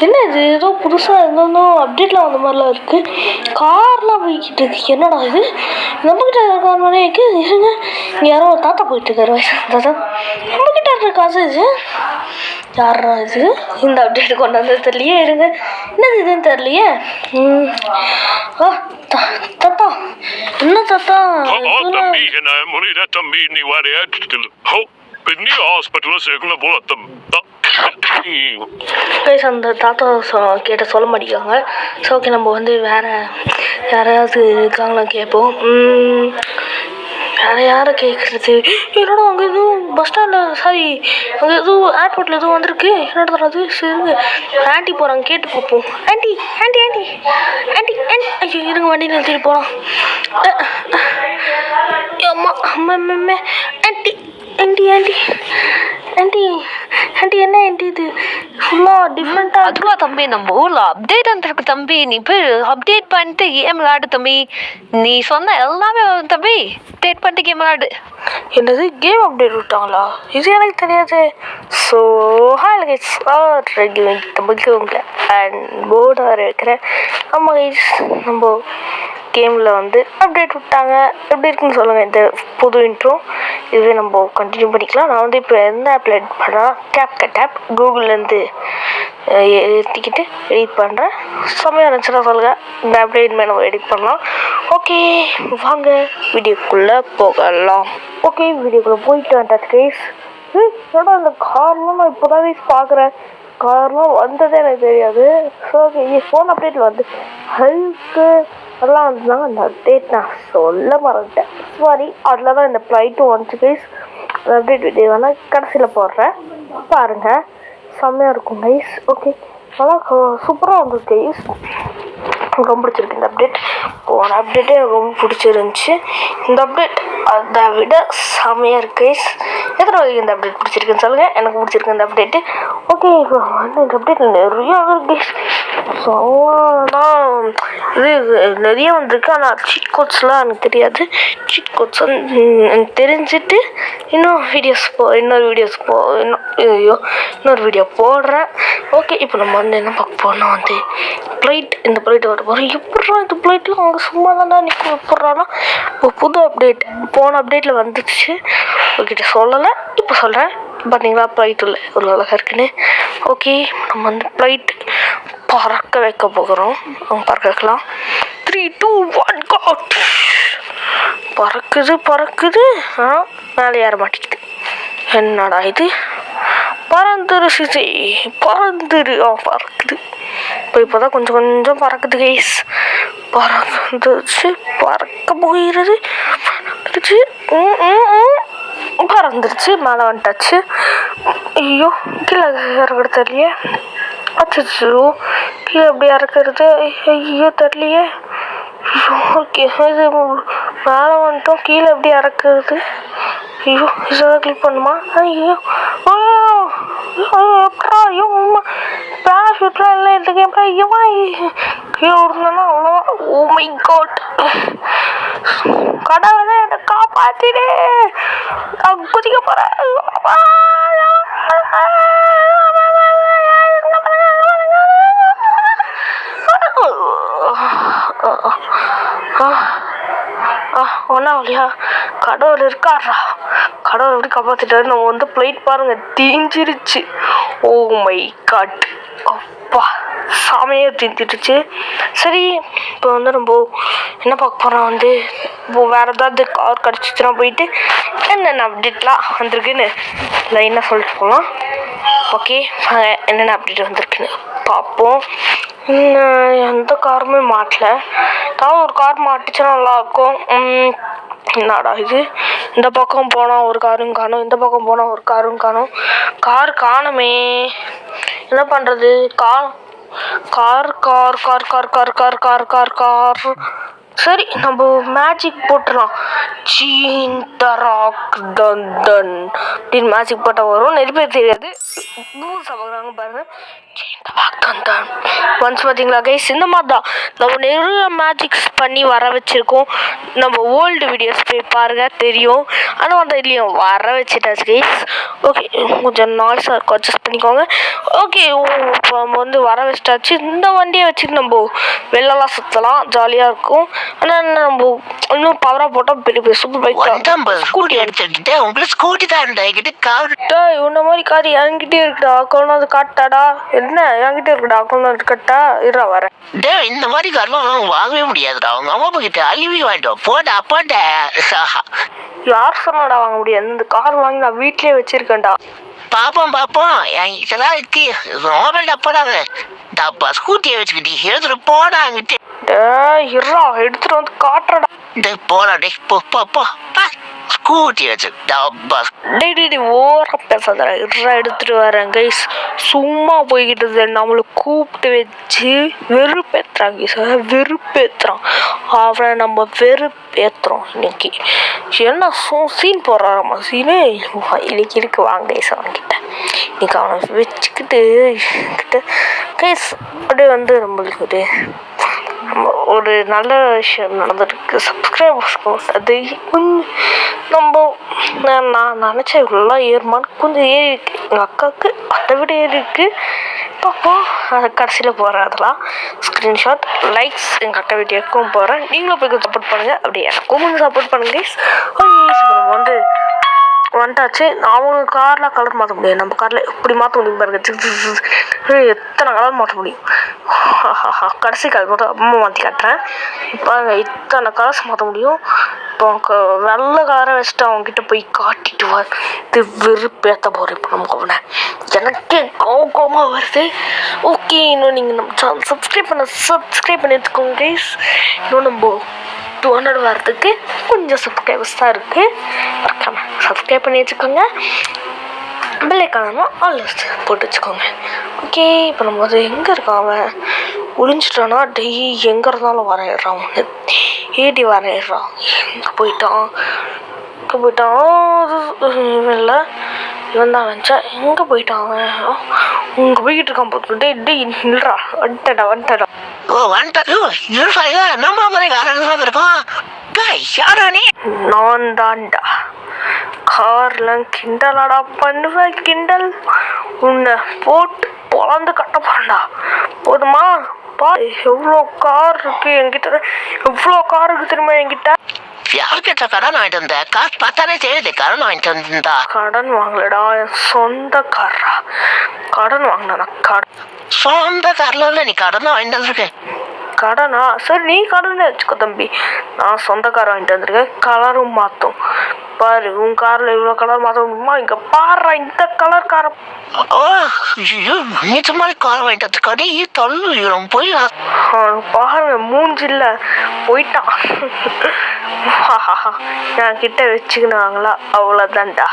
என்ன இது ஏதோ புதுசாக என்னென்னோ அப்டேட்லாம் வந்த மாதிரிலாம் இருக்குது. கார்லாம் போய்கிட்டு இருக்கு. என்னடா இது நம்மக்கிட்ட கார் மாதிரியே இருக்குது. இருங்க, இங்கே யாரோ ஒரு தாத்தா போயிட்டுருக்காரு. தாத்தா நம்மக்கிட்ட இருக்கிற காசு இது யாரா இது? இந்த அப்டேட் கொண்டு வந்தது தெரியலையே. இருங்க, என்னது இதுன்னு தெரியலையே. தாத்தா என்ன தாத்தா அந்த தாத்தா கேட்ட சொல்ல மாட்டேங்காங்க. ஸோ ஓகே, நம்ம வந்து வேறு யாராவது இருக்காங்களா கேட்போம். வேறு யாரை கேட்குறது? என்னோட அங்கே எதுவும் பஸ் ஸ்டாண்டில் சாரி அங்கே எதுவும் ஏர்போர்ட்டில் எதுவும் வந்திருக்கு. என்னோட தராது. சரி ஆண்டி போகிறாங்க, கேட்டு பார்ப்போம். Aunty aunty aunty aunty aunty ஐயோ இருங்க, வண்டியில் நிறுத்திட்டு போகலாம். அம்மா அம்மா அம்மா aunty aunty aunty aunty aunty என்ன ஆண்டி இது ஃபுல்லாக டிஃப்ரெண்ட்டாக? அதுவா தம்பி, நம்ம ஊரில் அப்டேட் வந்துருக்கு தம்பி. நீ போய் அப்டேட் பண்ணிட்டு கேம் விளாடு தம்பி. நீ சொன்ன எல்லாமே தம்பி, அப்டேட் பண்ணிட்டு கேம் விளாடு. என்னது கேம் அப்டேட் விட்டாங்களா? இது எனக்கு தெரியாது. ஸோ ஹாய் கைஸ், தமிழுக்கு உங்களை அண்ட் போர்டாக இருக்கிறேன். ஆமாம் கைஸ், நம்ம கேமில் வந்து அப்டேட் விட்டாங்க. எப்படி இருக்குன்னு சொல்லுங்கள் இந்த புது இன்ட்ரோ. இதுவே நம்ம கண்டினியூ பண்ணிக்கலாம். நான் வந்து இப்போ எந்த ஆப்பில் எடிட் பண்ணுறேன், கேப்கட் ஆப் கூகுள்லேருந்து ஏற்றிக்கிட்டு எடிட் பண்ணுறேன். செம்மையாக இருந்துச்சுன்னா சொல்லுங்கள், இந்த ஆப்பில் இனிமேல் நம்ம எடிட் பண்ணலாம். ஓகே வாங்க வீடியோக்குள்ளே போகலாம். ஓகே வீடியோக்குள்ளே போயிட்டு வந்துட்டாச்சு கைஸ். ஏன்னா இந்த கார்லாம் நான் இப்போ தான் கைஸ் பார்க்குறேன். கார்லாம் வந்ததே எனக்கு தெரியாது. ஸோ ஓகே, ஃபோன் அப்டேட்டில் வந்து ஹெல்க்கு அதெல்லாம் வந்துதாங்க. அந்த அப்டேட் நான் சொல்ல மறந்துட்டேன், சாரி. அதில் தான் இந்த ஃப்ளைட்டும் வந்துச்சு கைஸ். அந்த அப்டேட் வீடியோ வேணால் கடைசியில் போடுறேன், பாருங்கள். செம்மையாக இருக்கும் கைஸ். ஓகே, நல்லா சூப்பராக வந்துருக்கு கைஸ். ரொம்ப பிடிச்சிருக்கு இந்த அப்டேட். போன அப்டேட்டே எனக்கு ரொம்ப பிடிச்சிருந்துச்சி. இந்த அப்டேட் அதை விட செம்மையாக இருக்குது கைஸ். எத்தனை வரைக்கும் இந்த அப்டேட் பிடிச்சிருக்குன்னு சொல்லுங்கள். எனக்கு பிடிச்சிருக்கு இந்த அப்டேட்டு. ஓகே, இப்போ வந்து இந்த அப்டேட் நிறையா இருக்குது கைஸ். ஸோ இது நிறைய வந்திருக்கு. ஆனால் சீட் கோட்ஸ்லாம் எனக்கு தெரியாது. சீட் கோட்ஸ் வந்து எனக்கு தெரிஞ்சுட்டு இன்னொரு வீடியோ போடுறேன். ஓகே, இப்போ நம்ம வந்து என்ன பார்க்க போகிறோம்னா வந்து ஃப்ளைட். இந்த ஃப்ளைட்டை வர போகிறோம். எப்பட்றா இந்த ஃப்ளைட்லாம் அவங்க சும்மா தானே நிற்க எப்பட்றானா? இப்போ புது அப்டேட் போன அப்டேட்டில் வந்துடுச்சு. உங்ககிட்ட சொல்லலை, இப்போ சொல்கிறேன். பார்த்தீங்களா ஃப்ளைட்டில் ஒரு அழகாக இருக்குன்னு. ஓகே, நம்ம வந்து ஃப்ளைட் பறக்க வைக்க போகிறோம். அவங்க பறக்க வைக்கலாம். 3, 2, 1 காட். பறக்குது. மேலே ஏற மாட்டேங்குது. என்னடா இது? பறந்துருச்சு. பறக்குது. இப்போ தான் கொஞ்சம் பறக்குது கைஸ். பறக்க போகிறது. பறந்துருச்சு, மேலே வந்துட்டாச்சு. ஐயோ, கீழே இறக்குறது தெரியலையே. அச்சோ, கீழே எப்படி இறக்குறது? ஐயோ தெரியலையே. ஓகே, இது மேலே வந்துட்டோம். கீழே எப்படி இறக்குறது? ஐயோ, இதெல்லாம் கிளிக் பண்ணுமா? ஐயோ எப்படா? ஐயோ பேராஷூட்லாம் இல்லை இதுக்கு. எப்படா ஐயோமா கீழே விடுனா அவ்வளோவா. ஓ மை காட், கடவுளே என்னை காப்பாத்திடு. நான் குதிக்க போகிறேன். ஒன்றா இல்லையா? கடவுள் இருக்காரா? கடவுள் எப்படி காப்பாற்றிட்டாரு? நம்ம வந்து ஃப்ளைட் பாருங்கள் தீஞ்சிருச்சு. ஓ மை காட், அப்பா சாமையாக தீஞ்சிருச்சு. சரி, இப்போ வந்து நம்ம என்ன பார்க்க போகிறோம் வந்து இப்போ வேறு ஏதாவது கார் கிடச்சிச்சுன்னா போயிட்டு என்னென்ன அப்டேட்லாம் வந்திருக்குன்னு லைனாக சொல்லிட்டு போகலாம். ஓகே, என்னென்ன அப்டேட் வந்திருக்குன்னு பார்ப்போம். எந்த காருமே மாட்டல. ஏதாவது ஒரு கார் மாட்டுச்சுன்னா நல்லாயிருக்கும். என்னடா இது? இந்த பக்கம் போனால் ஒரு காரும் காணும், இந்த பக்கம் போனால் ஒரு காரும் காணும். கார் காணுமே, என்ன பண்ணுறது? கார் சரி நம்ம மேஜிக் போட்டுடலாம். சீன் தராக் டன் டன் அப்படின்னு மேஜிக் போட்டால் வரும். நிறைய பேர் தெரியாது, ரூல்ஸ் பார்க்குறாங்க பாருங்க. சீன் தராக் டன் டன் ஒன்ஸ் பார்த்தீங்களா கைஸ்? இந்த மாதிரி தான் நம்ம நிறைய மேஜிக்ஸ் பண்ணி வர வச்சுருக்கோம். நம்ம ஓல்டு வீடியோஸ் போய் பாருங்க தெரியும். ஆனால் வந்து இல்லையும் வர வச்சுட்டாச்சு கைஸ். ஓகே, கொஞ்சம் நாய்ஸாக இருக்கும், அட்ஜஸ்ட் பண்ணிக்கோங்க. ஓகே, இப்போ நம்ம வந்து வர வச்சுட்டாச்சு. இந்த வண்டியை வச்சுட்டு நம்ம வெளிலலாம் சுற்றலாம், ஜாலியாக இருக்கும். ஆனால் நம்ம இன்னும் பவராக போட்டால் பெரிய பெரிய சூப்பர் பைக் ஸ்கூட்டி எடுத்துட்டு உங்களுக்கு ஸ்கூட்டி தான் கார் உன்ன மாதிரி கார் என்கிட்டே இருக்குடா, கொண்டாந்து காட்டாடா. என்ன என்கிட்ட இருக்குடா, கொண்டாந்து கட்டா இருடா வரேன். இந்த மாதிரி கார்லாம் வாங்கவே முடியாதுடா. அவங்க அம்மா கிட்ட அழிவி வாங்கிட்டோம். போடா போடா. யார் சொன்னாடா வாங்க முடியாது? இந்த கார் வாங்கி நான் வீட்லயே வச்சிருக்கேன்டா. பாப்போம் இதெல்லாம் இருக்கு. மொபைல் அப்படாங்க டப்பா ஸ்கூட்டியை வச்சுக்கிட்டு எழுதுற போடாங்கிட்டு இருடா எடுத்துட்டு வந்து காட்டுறடா. போடா டே போ ஸ்கூட்டி வச்சு டப்பா. டேய் ஓரா பேசாதடா, இருடா எடுத்துட்டு வரேன் கைஸ். சும்மா போய்கிட்டு நம்மளை கூப்பிட்டு வச்சு வெறுப்பேத்துறாங்க கைஸ், வெறுப்பேத்துறான் அவனை. நம்ம வெறுப்பேத்துறோம் இன்னைக்கு. என்ன சீன் போடுறாராம்மா சீனு இன்னைக்கு இருக்கு. வாங்க கைஸ் அவன்கிட்ட இன்னைக்கு அவனை வச்சுக்கிட்டு கைஸ் அப்படியே வந்து நம்மளுக்கு ஒரு நல்ல விஷயம் நடந்துருக்கு. சப்ஸ்கிரைபர்ஸ் அது கொஞ்சம் நம்ம நான் நினச்சேன் இவ்வளோலாம் ஏறுமான்னு கொஞ்சம் ஏறி இருக்கு. எங்கள் அக்காவுக்கு அதை விட ஏறி இருக்கு. பார்ப்போம், அதை கடைசியில் போகிறேன். அதெல்லாம் ஸ்க்ரீன்ஷாட் லைக்ஸ் எங்கள் அக்கா வீடியோக்கும் போகிறேன். நீங்களும் போய் சப்போர்ட் பண்ணுங்கள், அப்படி எனக்கும் கொஞ்சம் சப்போர்ட் பண்ணுங்க கைஸ். நம்ம வந்து வந்துட்டாச்சு. அவங்க கார்லாம் கலர் மாற்ற முடியாது, நம்ம காரில் எப்படி மாற்ற முடியும் பாருங்க. எத்தனை கலர் மாற்ற முடியும். கடைசி கலர் மட்டும் அம்மா மாற்றி காட்டுறேன். இப்போ இத்தனை கலர்ஸ் மாற்ற முடியும். இப்போ வெள்ளை கலரை வச்சுட்டு அவங்ககிட்ட போய் காட்டிட்டு இது வெறுப்பேற்ற போகிறேன். இப்போ நமக்கு அவனை எனக்கே கோவமாக வருது. ஓகே, இன்னும் நீங்கள் நம்ம சேனல் சப்ஸ்கிரைப் பண்ணி எடுத்துக்கோங்க கைஸ். இன்னும் நம்ம 200 வரதுக்கு கொஞ்சம் சப்ஸ்கிரைபர்ஸ் தான் இருக்குது. மறக்காம சப்ஸ்கிரைப் பண்ணி வச்சுக்கோங்க. பெல் ஐக்கான ஆல் போட்டு வச்சுக்கோங்க. ஓகே, இப்போ நம்ம அது எங்கே இருக்கான்? அவன் ஒளிஞ்சிட்டானா? டெய் எங்கே இருந்தாலும் வரையிடுறான். ஏடி வரையிடுறான். எங்கே போயிட்டான்? இல்லை இவன் தான் நினச்சேன். எங்கே போயிட்டான் அவன்? உங்க போய்கிட்டு இருக்கான் போட்டு. டேய் நில்றா, வந்துட்டடா. நான் தான்டா கார்லாம் கிண்டலாடா பண்ணுவேன். கிண்டல் உன்னை போட்டு பொழந்து கட்ட போறேன்டா. போதுமா? பா எவ்வளோ கார் இருக்கு என்கிட்ட, எவ்வளோ கார் இருக்கு தெரியுமா என்கிட்ட. யார்கிட்ட கடன் வாங்கிட்டு வந்த? காசு பார்த்தாலே தெரியுது கடன் வாங்கிட்டு வந்தா. கடன் வாங்கலடா, என் சொந்த காரா. கடன் வாங்கினா சொந்த கார்ல நீ கடன் வாங்கிட்டு வந்திருக்க. கடனா? சரி நீ கடனே வச்சுக்கோ தம்பி. நான் சொந்த கார் வாங்கிட்டு வந்திருக்கேன். கலரும் மாற்றும் பாரு. உன் காரில் இவ்வளோ கலர் மாற்ற முடியுமா? இங்கே பாரு இந்த கலர் காரை. நீ மாதிரி கார் வாங்கிட்டு கடை தள்ளு போய் பாருங்க மூஞ்சில்ல போயிட்டான். என் கிட்ட வச்சுக்கினாங்களா அவ்வளோதான்டா.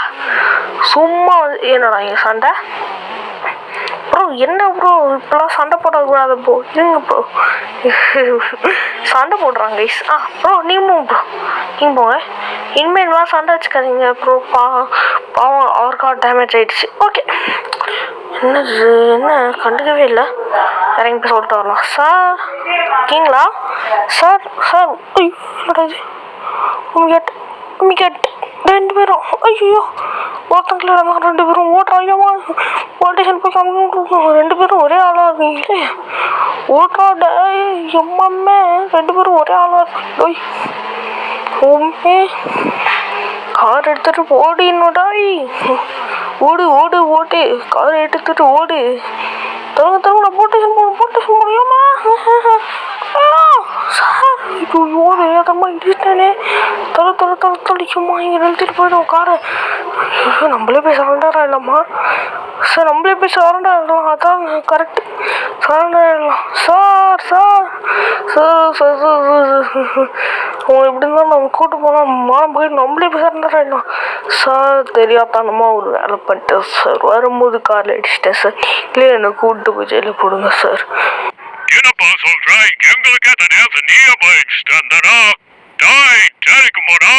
சும்மா என்னடா இங்கே சண்டை? ப்ரோ என்ன ப்ரோ இப்போலாம் சண்டை போடக்கூடாது ப்ரோ. இருங்க ப்ரோ, சண்டை போடுறாங்க கைஸ். ப்ரோ நீங்கள் போங்க. இனிமேல் சண்டை வச்சுக்காதீங்க ப்ரோ. பாவம் அவர் கார் டேமேஜ் ஆகிடுச்சு. ஓகே, என்ன கண்டுக்கவே இல்லை. இறங்கி போய் சொல்லிட்டு வரலாம். சார் இருக்கீங்களா? சார் என்னடா இது? உமிகேட் 2 பேரும். ஐயோ ஒருத்தங்கள 2 பேரும் ஓட்டுறாங்கம்மா. போலீஸ்டேஷன் போய் காமிக்கணும். 2 பேரும் ஒரே ஆளாக இருக்கீங்களே. ஓட்டுறாட எம்மாமே 2 பேரும் ஒரே ஆளாக இருக்கோய். ஓமே கார் எடுத்துட்டு ஓடினுடாய். ஓடு கார் எடுத்துட்டு ஓடு. தருங்க போலீஸ்டேஷன் முடியுமா? சார் இப்போ வேகமாக இடிச்சிட்டானே. தொலைக்குமா இங்கே நிறுத்திட்டு போயிடும் காரை. நம்மளே போய் சரண்டர் ஆகிடலாமா? சார் நம்மளே போய் சரண்டர் ஆகிடலாம். அதான் கரெக்டு, சரண்டர் ஆகிடலாம். சார் அவங்க எப்படி இருந்தாலும் நம்ம கூட்டு போனால் மானம் போயிட்டு நம்மளே போய் சரண்டர் ஆகிடலாம். சார் தெரியாதனமாக ஒரு வேலை பண்ணிட்டேன் சார். வரும்போது காரில் அடிச்சிட்டேன் சார். இல்லை என்னை கூப்பிட்டு போய் ஜெயிலில் போடுங்க சார். என்னப்பா Alright, எங்களுக்கே தெரியாது நீ அப்ப எக்ஸ்டா சரிக்கு போடா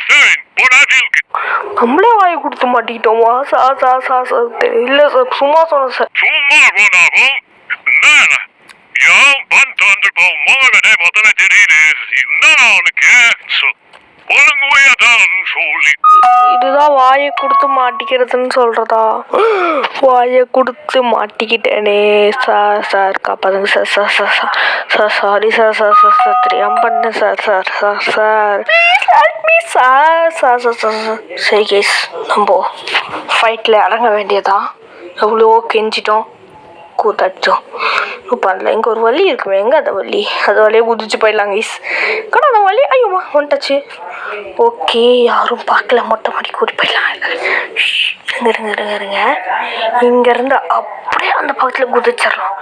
சரி போடாதீங்க நம்மளே வாயை கொடுத்து மாட்டிக்கிட்டோமா சார் இல்லை சார் சும்மா சொன்னேன் சார். சும்மா போனாகும் என்ன ஏன் பந்து வந்துப்போம் மோகனே முதல்ல தெரியுது என்னடா அவனுக்கு ஒழுங்குவையாதான் சொல்லி இதுதான் வாயை கொடுத்து மாட்டிக்கிறதுன்னு சொல்றதா? வாயை கொடுத்து மாட்டிக்கிட்டேனே சார் காப்பாதுங்க சார் சாரி சார் தெரியாம பண்ணேன் சார் சரி கேஸ் நம்ம ஃபைட்டில் இறங்க வேண்டியதா? எவ்வளோ கெஞ்சிட்டோம் கூத்தாச்சோம் பண்ணல. இங்கே ஒரு வழி இருக்குமே, எங்கே அந்த வழி? அது வழியே குதிச்சு போயிடலாம் கைஸ். கடை அந்த வழி ஐயோமா வந்துட்டாச்சு. ஓகே யாரும் பார்க்கல, மொட்டை மாடி கூட்டி போயிடலாம். இருங்க இங்கேருந்து அப்படியே அந்த பக்கத்தில் குதிச்சிடலாம்.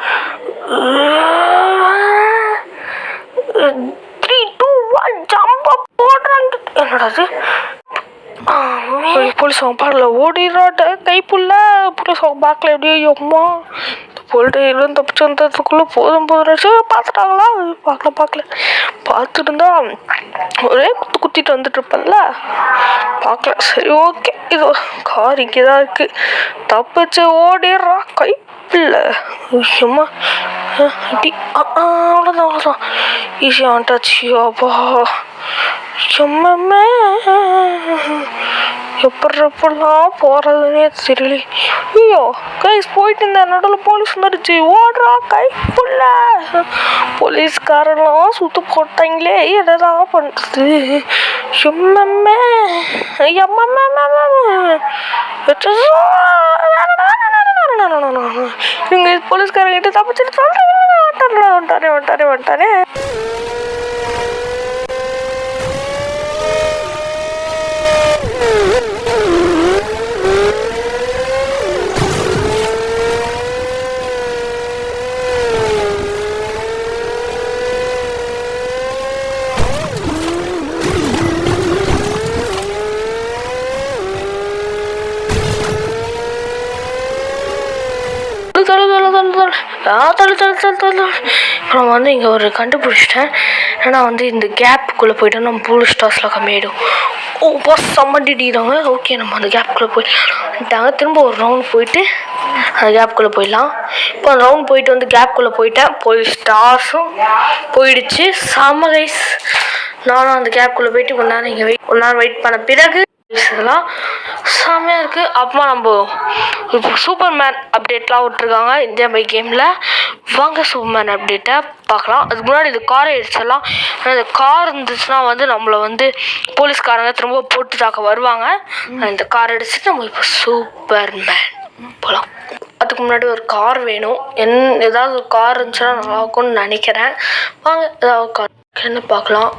3, 2, 1 ஜம்பா போடுறாங்க. என்னடா அது? போலீஸ் அவங்க பார்க்கல, ஓடிடுறாட்ட கைப்புள்ள. போலீஸ் அவங்க பார்க்கல. எப்படியோ அம்மா போல்ட்டு எல்லாம் தப்பிச்சு வந்ததுக்குள்ளே போதும் பார்த்துட்டாங்களா? பார்க்கல பார்த்துட்டு இருந்தா ஒரே குத்திட்டு வந்துட்டு இருப்பேன்ல, பார்க்கல. சரி ஓகே, இது கார் இங்கே தான் இருக்குது. தப்பிச்சு ஓடிடுறா கைப்பில்லை. விஷயமா இப்படி அவ்வளோதான் ஈஸியாக வந்துட்டாச்சு. அப்பா சும்மாமே எப்படிலாம் போகிறதுனே தெரியல. ஐயோ கைஸ் போயிட்டு இருந்தேன், நடுவில் போலீஸ் வந்துடுச்சு. ஓடுறா கைப்புள்ள. போலீஸ்காரெல்லாம் சுற்று போட்டாங்களே, என்னதான் பண்ணுறது? சும்மாமே இங்கே போலீஸ்காரங்கிட்ட தப்பிச்சுட்டு சொல்கிறேன். வந்துட்டானே. அப்புறம் வந்து இங்கே ஒரு கண்டுபிடிச்சிட்டேன். ஏன்னா வந்து இந்த கேப்புக்குள்ளே போய்ட்டு நம்ம போலீஸ் ஸ்டார்ஸ்லாம் கம்மியாயிடும். பஸ் சம்மண்டிடுறாங்க. ஓகே நம்ம அந்த கேப்புக்குள்ளே போயிட்டாங்க. திரும்ப ஒரு ரவுண்ட் போயிட்டு அந்த கேப்புக்குள்ளே போயிடலாம். இப்போ அந்த ரவுண்ட் போயிட்டு வந்து கேப்புக்குள்ளே போயிட்டேன். போலீஸ் ஸ்டார்ஸும் போயிடுச்சு. செம்ம கைஸ். நானும் அந்த கேப்புக்குள்ளே போயிட்டு கொஞ்ச நேரம் வெயிட் பண்ண பிறகு இதெல்லாம் செம்மையாக இருக்குது. அப்புறமா நம்ம இப்போ சூப்பர்மேன் அப்டேட்லாம் விட்ருக்காங்க இந்தியா பை கேமில். வாங்க சூப்பர்மேன் அப்டேட்டை பார்க்கலாம். அதுக்கு முன்னாடி இந்த காரை அடிச்சிடலாம். ஆனால் இந்த கார் இருந்துச்சுன்னா வந்து நம்மளை வந்து போலீஸ்காரங்க திரும்ப போட்டு தாக்க வருவாங்க. இந்த கார் அடிச்சுட்டு நம்ம இப்போ சூப்பர்மேன் போகலாம். அதுக்கு முன்னாடி ஒரு கார் வேணும். ஏதாவது ஒரு கார் இருந்துச்சுன்னா நல்லா இருக்கும்னு நினைக்கிறேன். வாங்க ஏதாவது கார் என்ன பார்க்கலாம்.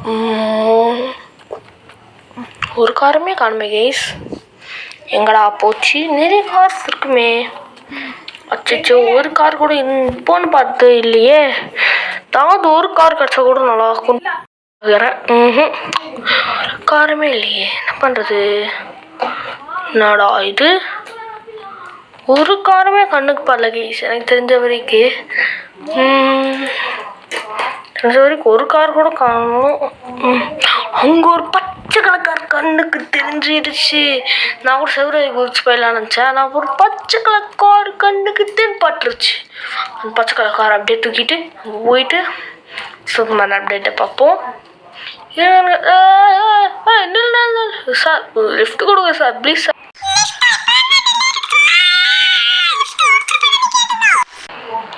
ஒரு காருமே காணுமே கைஸ். எங்கடா போச்சு? நிறைய கார்ஸ் இருக்குமே. அச்சோ ஒரு கார் கூட இப்போன்னு பார்த்து இல்லையே. ஏதாவது ஒரு கார் கிடச்சா கூட நல்லா இருக்கும். காருமே இல்லையே, என்ன பண்ணுறது? என்னடா இது? ஒரு காருமே கண்ணுக்கு படல கைஸ். எனக்கு தெரிஞ்ச வரைக்கும் ஒரு கார் கூட காணும். அங்கே ஒரு பச்சை கலர் கண்ணுக்கு தெரிஞ்சிடுச்சு. நான் கூட செவராய் குறிச்சு போயிடலான்னு நினச்சேன். நான் ஒரு பச்சை கலர் கார் கண்ணுக்கு தென்பட்டுருச்சு. அந்த பச்சை கலர் கார் அப்படியே தூக்கிட்டு போயிட்டு சூப்பர்மேன் அப்டேட்டை பார்ப்போம். சார் லிஃப்ட் கொடுங்க சார் ப்ளீஸ் சார்.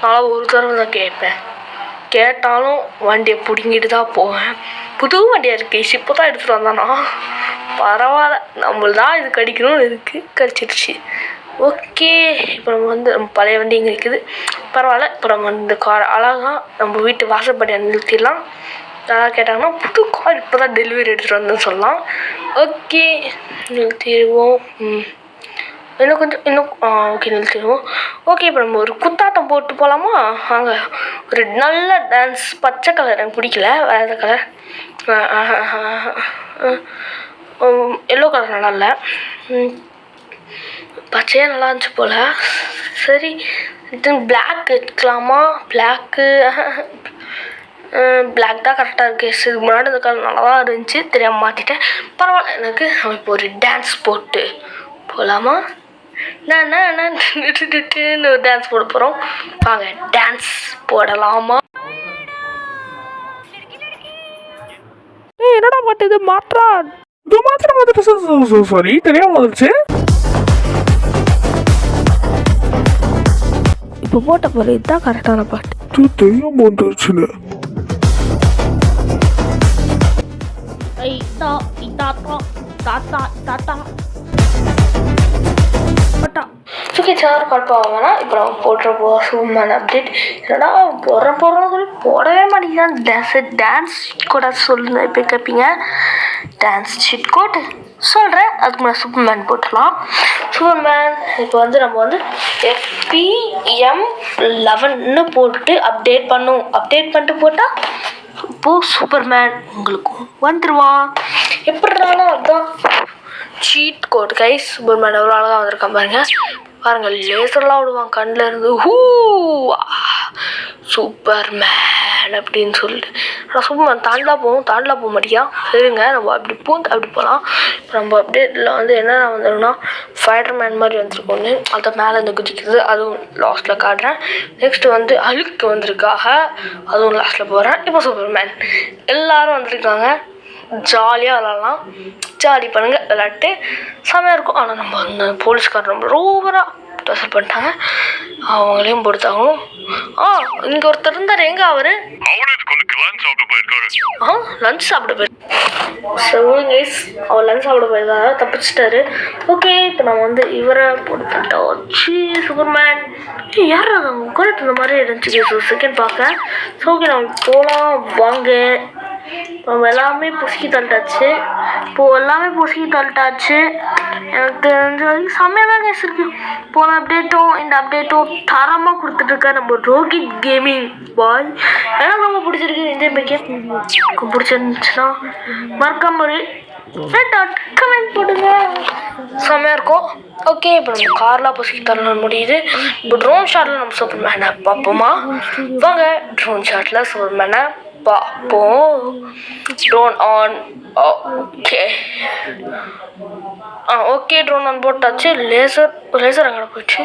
நான் ஒரு தடவை தான் கேட்டாலும் வண்டியை பிடிங்கிட்டு தான் போவேன். புது வண்டியாக இருக்கு. இப்போ தான் எடுத்துகிட்டு வந்தானா பரவாயில்ல, நம்மள தான் இது கடிக்கணும்னு இருக்குது, கடிச்சிடுச்சு. ஓகே இப்போ நம்ம வந்து நம்ம பழைய வண்டி இங்கே இருக்குது, பரவாயில்ல. இப்போ நம்ம இந்த கார் அழகாக நம்ம வீட்டு வாசப்படி நிறுத்திடலாம். யாராவது கேட்டாங்கன்னா புது கார் இப்போ தான் டெலிவரி எடுத்துகிட்டு வந்தேன்னு சொல்லலாம். ஓகே நிறுத்திடுவோம். இன்னும் ஓகே நிறுத்திடுவோம். ஓகே இப்போ நம்ம ஒரு குத்தாட்டம் போட்டு போகலாமா? அங்கே ஒரு நல்ல டான்ஸ். பச்சை கலர் எனக்கு பிடிக்கல, வேறு கலர். எல்லோ கலர் நல்லா இல்லை, பச்சையாக நல்லா இருந்துச்சு போல். சரி இது பிளாக் எடுக்கலாமா? பிளாக்கு பிளாக் தான் கரெக்டாக இருக்குது. இதுக்கு முன்னாடி இந்த கலர் நல்லா தான் இருந்துச்சு, தெரியாமல் மாற்றிட்டேன். பரவாயில்ல, எனக்கு நம்ம இப்போ ஒரு டான்ஸ் போட்டு போகலாமா? நான் ஒரு டான்ஸ் போட போகிறோம். வாங்க டான்ஸ் போடலாமா? என்னடா பாட்டு இது மாற்றா? இது மாத்திரம் வந்துட்டு சாரி தெரியாம வந்துருச்சு. இப்போ போட்ட போகிற இதுதான் கரெக்டான பாட்டு. தெரியாம வந்துருச்சுன்னு சுக்கி சார் கல்பாங்கன்னா இப்போ நம்ம போட்டுறப்போ சூப்பரான அப்டேட். என்னடா போடுறோன்னு சொல்லி போடவே மாட்டேங்கிறான். டான்ஸ் கூட சொல்லுங்க. இப்போ கேட்பீங்க டான்ஸ் ஷீட் கோட் சொல்கிறேன். அதுக்கு முன்னாடி சூப்பர்மேன் போட்டுடலாம். சூப்பர்மேன் இப்போ வந்து நம்ம வந்து FPM11 போட்டு அப்டேட் பண்ணிட்டு போட்டால் இப்போது சூப்பர்மேன் உங்களுக்கும் வந்துடுவான். எப்படினாலும் அதுதான் சீட் கோட் கைஸ். சூப்பர்மேன் எவ்வளோ அழகாக வந்திருக்கான் பாருங்கள் லேசர்லாம் விடுவான் கண்ணில் இருந்து. சூப்பர்மேன் அப்படின்னு சொல்லிட்டு நான் சூப்பர்மேன் தாண்டலாம் போக மாட்டேயா. சரிங்க, நம்ம அப்படி போகலாம். இப்போ நம்ம அப்டேட்டில் வந்து என்னென்ன வந்துடும்னா ஃபைடர்மேன் மாதிரி வந்துருக்கோன்னு அதை மேலே இந்த குதிக்கிறது, அதுவும் லாஸ்ட்டில் காட்டுறேன். நெக்ஸ்ட்டு வந்து அழுக்கு வந்திருக்காக, அதுவும் லாஸ்ட்டில் போகிறேன். இப்போ சூப்பர்மேன் எல்லோரும் வந்திருக்காங்க. ஜாலியாக விளாட்லாம், ஜாலி பண்ணுங்க, விளாட்டு செமையாக இருக்கும். ஆனால் நம்ம அந்த போலீஸ்காரர் நம்ம ஓவராக டார்ச்சர் பண்ணிட்டாங்க, அவங்களையும் பொறுத்தாகணும். இங்கே ஒருத்தர் இருந்தார், எங்கே அவர்? லஞ்ச் சாப்பிட போயிருக்காரு. அவர் லஞ்ச் சாப்பிட போயிருக்காங்க, தப்பிச்சிட்டாரு. ஓகே, இப்போ நம்ம வந்து இவரை போட்டுட்டோம். சூப்பர்மேன் யார் அவங்க உட்காந்துட்டு இந்த மாதிரி இருந்துச்சு. செகண்ட் பார்க்க. ஸோ ஓகே, நம்ம போகலாம் வாங்க. நம்ம எல்லாமே பொசுக்கி தள்ளிட்டாச்சு. எனக்கு தெரிஞ்ச வரைக்கும் செம்மையாக தான் கேஸ் இருக்கு. போன அப்டேட்டும் இந்த அப்டேட்டும் தரமாக கொடுத்துட்ருக்க நம்ம ரோகித் கேமிங் பாய். எனக்கு ரொம்ப பிடிச்சிருக்கு. இந்த பைக்கே பிடிச்சிருந்துச்சுன்னா மறக்காம ஒரு கமெண்ட் போடுங்க, செம்மையாக இருக்கும். ஓகே, இப்போ நம்ம கார்லாம் பொசுக்கி தள்ள முடியுது. இப்போ ட்ரோன் ஷாட்டில் நம்ம சூப்பர்மேனை பார்ப்போமா? வாங்க ட்ரோன் ஷாட்டில் சூப்பர்மேனை பார்ப்போம். Drone on. Okay drone on போட்டாச்சு. லேசர் அங்கே போயிடுச்சு.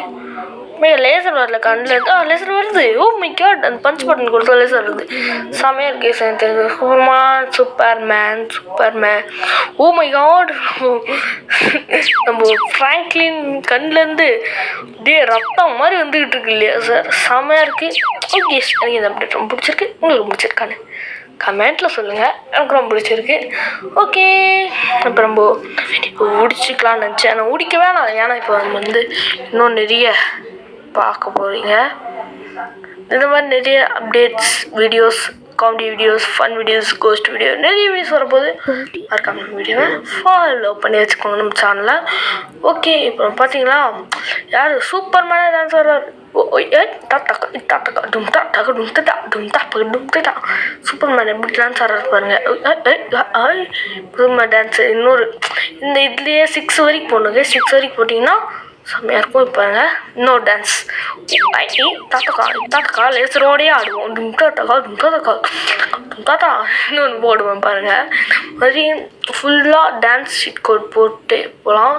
லேசர் வரல கண்ணில் இருந்து. லேசர் வருது. ஓ மை காட், அந்த பஞ்ச் பட்டன் கொடுத்தா லேசர் வருது. செமையாக இருக்கு. தெரியுது சூப்பர்மேன். ஓ மை காட், நம்ம ஃப்ராங்க்லின் கண்ணிலேருந்து அப்படியே ரத்தம் மாதிரி வந்துக்கிட்டு இருக்கு இல்லையா சார்? செமையாக இருக்குது. ஓகே, எனக்கு இந்த அப்டேட் ரொம்ப பிடிச்சிருக்கு. உங்களுக்கு பிடிச்சிருக்கானு கமெண்ட்டில் சொல்லுங்கள். எனக்கு ரொம்ப பிடிச்சிருக்கு. ஓகே, இப்போ நம்ம முடிச்சிக்கலாம்னு நினச்சேன். ஆனால் முடிக்க வேணாம், ஏன்னா இப்போ நம்ம வந்து இன்னும் நிறைய பார்க்க போகிறீங்க. இந்த மாதிரி நிறைய updates videos, comedy videos, fun videos, ghost video, நிறைய வீடியோஸ் வரப்போது. மறக்காம வீடியோவை ஃபாலோ பண்ணி வச்சுக்கோங்க நம்ம சேனலை. ஓகே, இப்போ பார்த்தீங்களா யார் சூப்பர்மேனே டான்ஸ் வர்றாரு. சூப்பர்மேன் எப்படி டான்ஸ் ஆடுறது பாருங்க. சூப்பர்மேன் டான்ஸ் இன்னொரு இந்த இதுலேயே 6 வரைக்கும் போடணுங்க. 6 வரைக்கும் போட்டிங்கன்னா செம்மையாக இருக்கும். இப்போ பாருங்க இன்னொரு டான்ஸ். தாத்தக்கா லேசரோடையே ஆடுவோம். இன்னொன்று போடுவேன் பாருங்கள். மாதிரி ஃபுல்லாக டான்ஸ் ஷீட் கோட் போட்டு போகலாம்.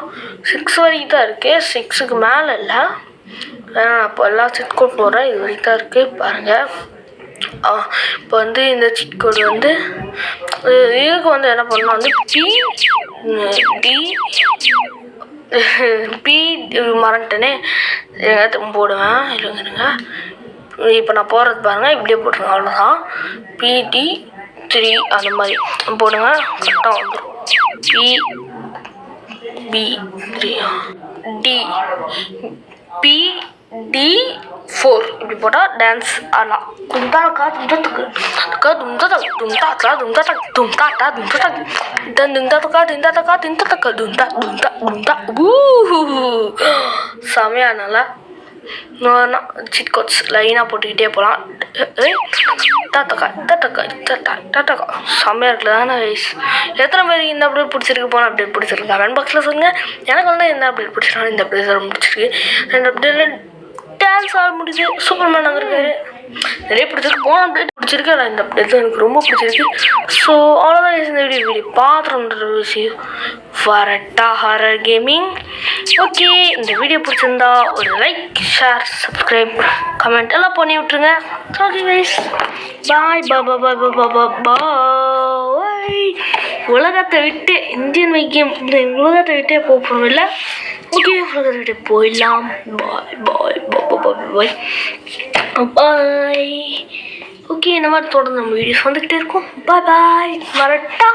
6 வரைக்கும் தான் இருக்குது, 6க்கு மேலே இல்லை. ஏன்னா நான் இப்போ எல்லாம் ஷீட் கோட் போடுறேன். இது வரைக்கும் தான் இருக்குது பாருங்கள். இப்போ வந்து இந்த ஷீட் கோட் வந்து இதுக்கு வந்து என்ன பண்ணலாம் வந்து பி மறந்துட்டேனே போடுவேன். இருங்க, இப்போ நான் போடுறது பாருங்கள். இப்படியே போட்டுருங்க, அவ்வளோதான். PD3 அந்த மாதிரி போடுங்க, கரெக்டாக வந்துடும். B3 PD4 இப்படி போட்டால் டான்ஸ் ஆடலாம். செமையானால சிட் கோட்ஸ் லைனாக போட்டுக்கிட்டே போகலாம். செம்மையாக இருக்குல்ல தானே கைஸ்? எத்தனை பேருக்கு இந்த அப்டேட் பிடிச்சிருக்கு, போன அப்டேட் பிடிச்சிருக்கு கமெண்ட் பாக்ஸில் சொல்லுங்கள். எனக்கு வந்து என்ன அப்டேட் பிடிச்சிருக்காங்க, இந்த அப்டேட் ரொம்ப பிடிச்சிருக்கு. ரெண்டு அப்டேட்டில் டான்ஸ் ஆட முடியுது. சூப்பர்மேன் வந்திருக்காரு. நிறைய பிடிச்சிருக்கு. போன அப்டேட் பிடிச்சிருக்கு, ஆனால் இந்த அப்டேட் தான் எனக்கு ரொம்ப பிடிச்சிருக்கு. ஸோ அவ்வளோதான் இந்த வீடியோ பார்த்துட்டு விஷயம் வரட்டா ஹாரர் கேமிங். ஓகே, இந்த வீடியோ பிடிச்சிருந்தா ஒரு லைக், ஷேர், சப்ஸ்கிரைப், கமெண்ட் எல்லாம் பண்ணி விட்ருங்க. ஓகே கைஸ், பாய் பாய் பாய் பாய் பாய் பாய். உலகத்தை விட்டு இந்தியன் வைக்கியம் உலகத்தை விட்டே போகிறோம் இல்லை. ஓகே, உலகத்தை விட்டு போயிடலாம். பாய் பாய் பாய் பாய் பாய் பாய். ஓகே, இந்த மாதிரி தொடர்ந்து நம்ம வீடியோஸ் வந்துக்கிட்டே இருக்கும். பாய் பாய், வரட்டா.